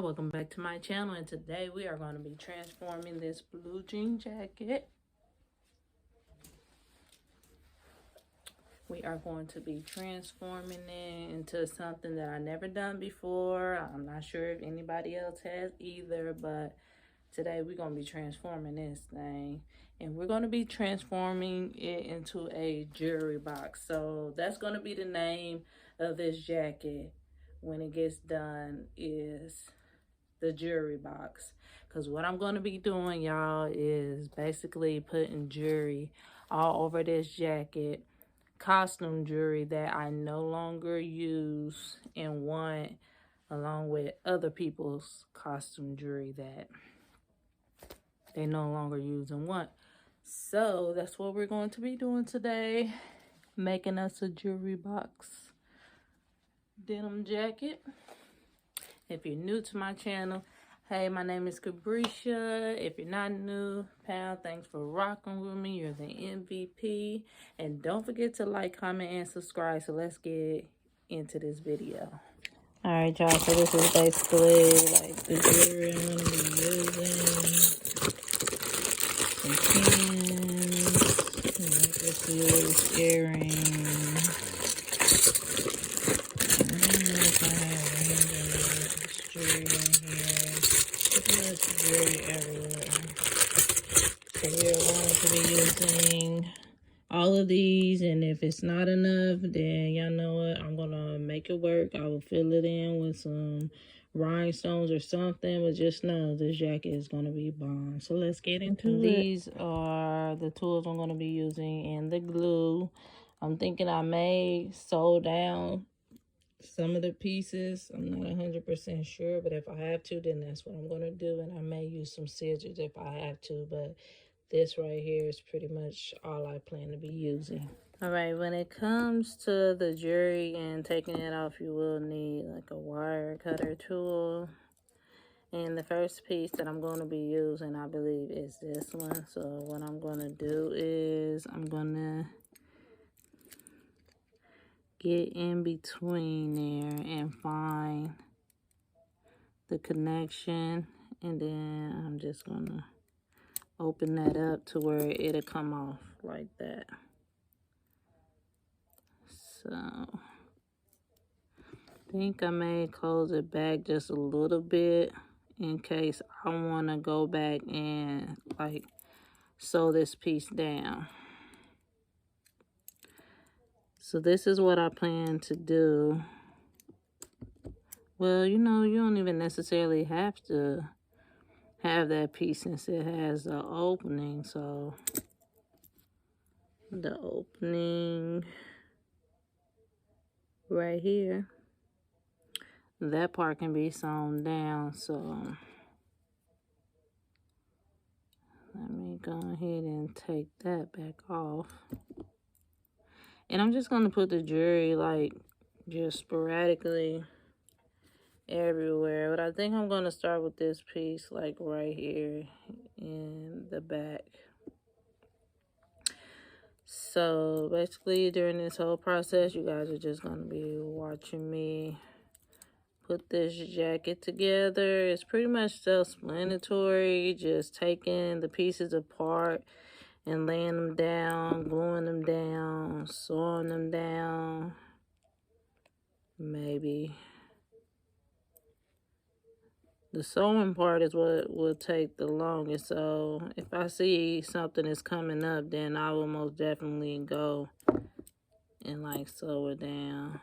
welcome back to my channel, and today we are going to be transforming this blue jean jacket. We are going to be transforming it into something that I've never done before. I'm not sure if anybody else has either, but today we're going to be transforming this thing, and we're going to be transforming it into a jewelry box. So that's going to be the name of this jacket when it gets done, is the jewelry box. Because what I'm going to be doing, y'all, is basically putting jewelry all over this jacket, costume jewelry that I no longer use and want, along with other people's costume jewelry that they no longer use and want. So that's what we're going to be doing today, making us a jewelry box denim jacket. If you're new to my channel, hey, my name is Cabricia. If you're not new, pal, thanks for rocking with me. You're the MVP. And don't forget to like, comment, and subscribe. So let's get into this video. Alright, y'all, so this is basically like the jewelry I'm going to be using. Some pins, this little earring. So we are going to be using all of these, and if it's not enough, then y'all know what, I'm gonna make it work. I will fill it in with some rhinestones or something, but just know this jacket is gonna be bomb. So let's get into it. These are the tools I'm gonna be using and the glue. I'm thinking I may sew down some of the pieces. I'm not 100% sure, but if I have to, then that's what I'm going to do. And I may use some scissors if I have to, but this right here is pretty much all I plan to be using. All right, when it comes to the jewelry and taking it off, you will need like a wire cutter tool. And the first piece that I'm going to be using, I believe, is this one. So what I'm going to do is I'm going to get in between there and find the connection, and then I'm just gonna open that up to where it'll come off like that. So I think I may close it back just a little bit in case I want to go back and like sew this piece down. So this is what I plan to do. Well, you know, you don't even necessarily have to have that piece since it has the opening. So the opening right here, that part can be sewn down. So let me go ahead and take that back off. And I'm just going to put the jewelry, like, just sporadically everywhere. But I think I'm going to start with this piece, like, right here in the back. So, basically, during this whole process, you guys are just going to be watching me put this jacket together. It's pretty much self-explanatory, just taking the pieces apart and laying them down, gluing them down, sewing them down. Maybe the sewing part is what will take the longest. So if I see something is coming up, then I will most definitely go and like sew it down.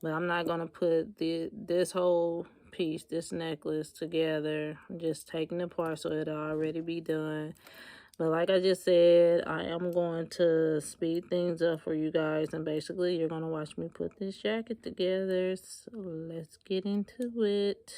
But I'm not gonna put this whole piece, this necklace, together. I'm just taking it apart so it'll already be done. But like I just said, I am going to speed things up for you guys. And basically, you're going to watch me put this jacket together. So let's get into it.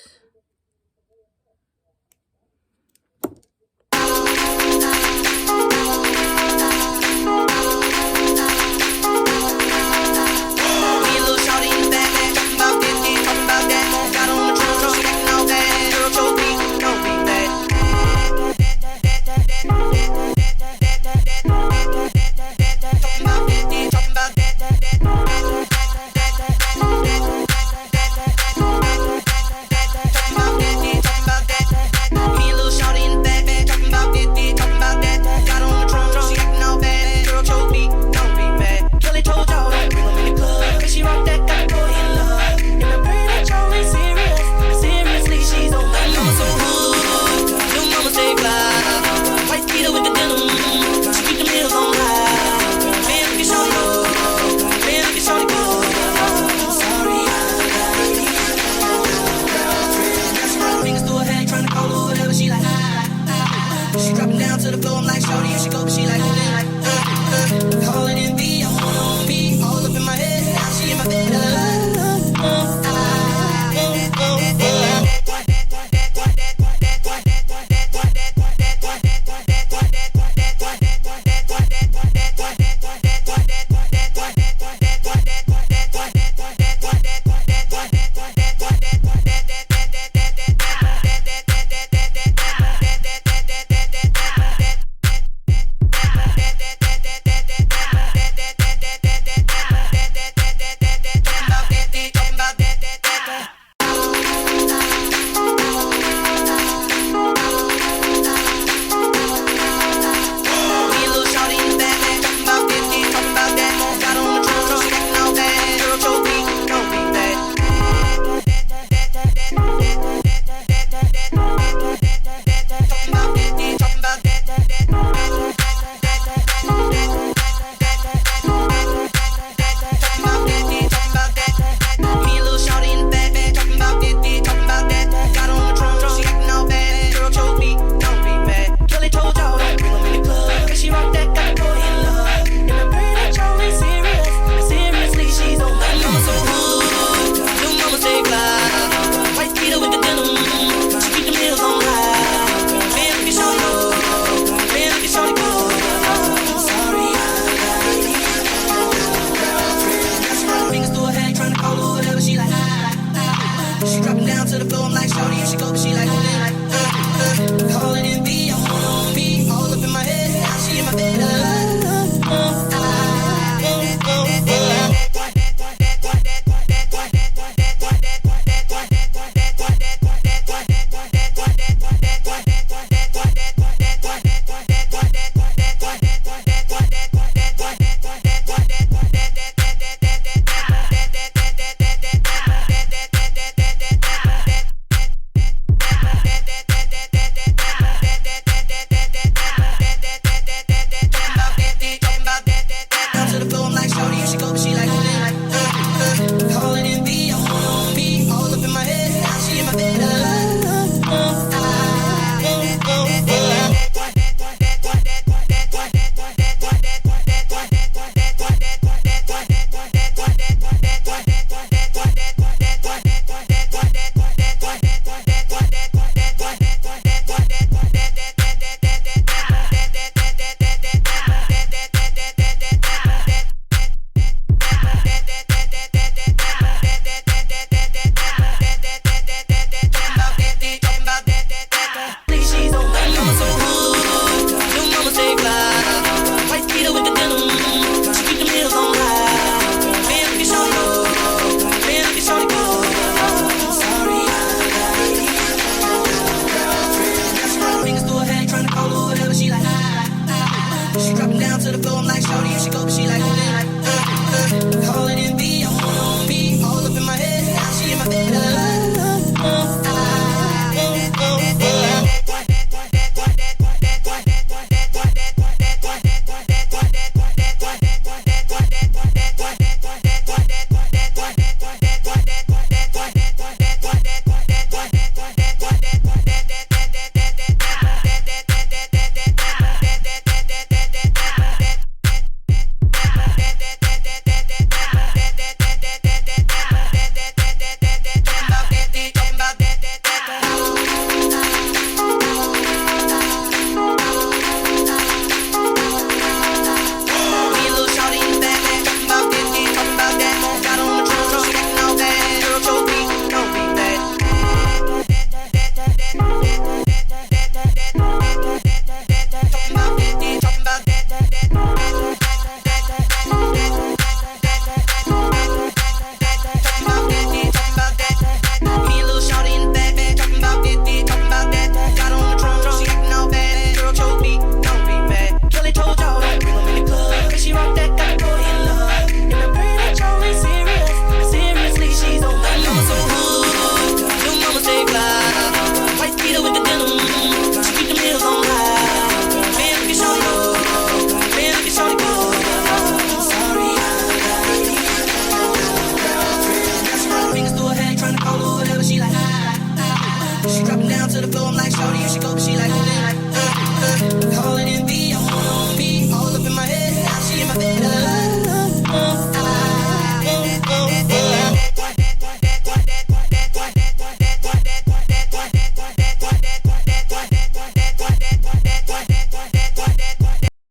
to the floor, I'm like, shorty, and she go, but she like,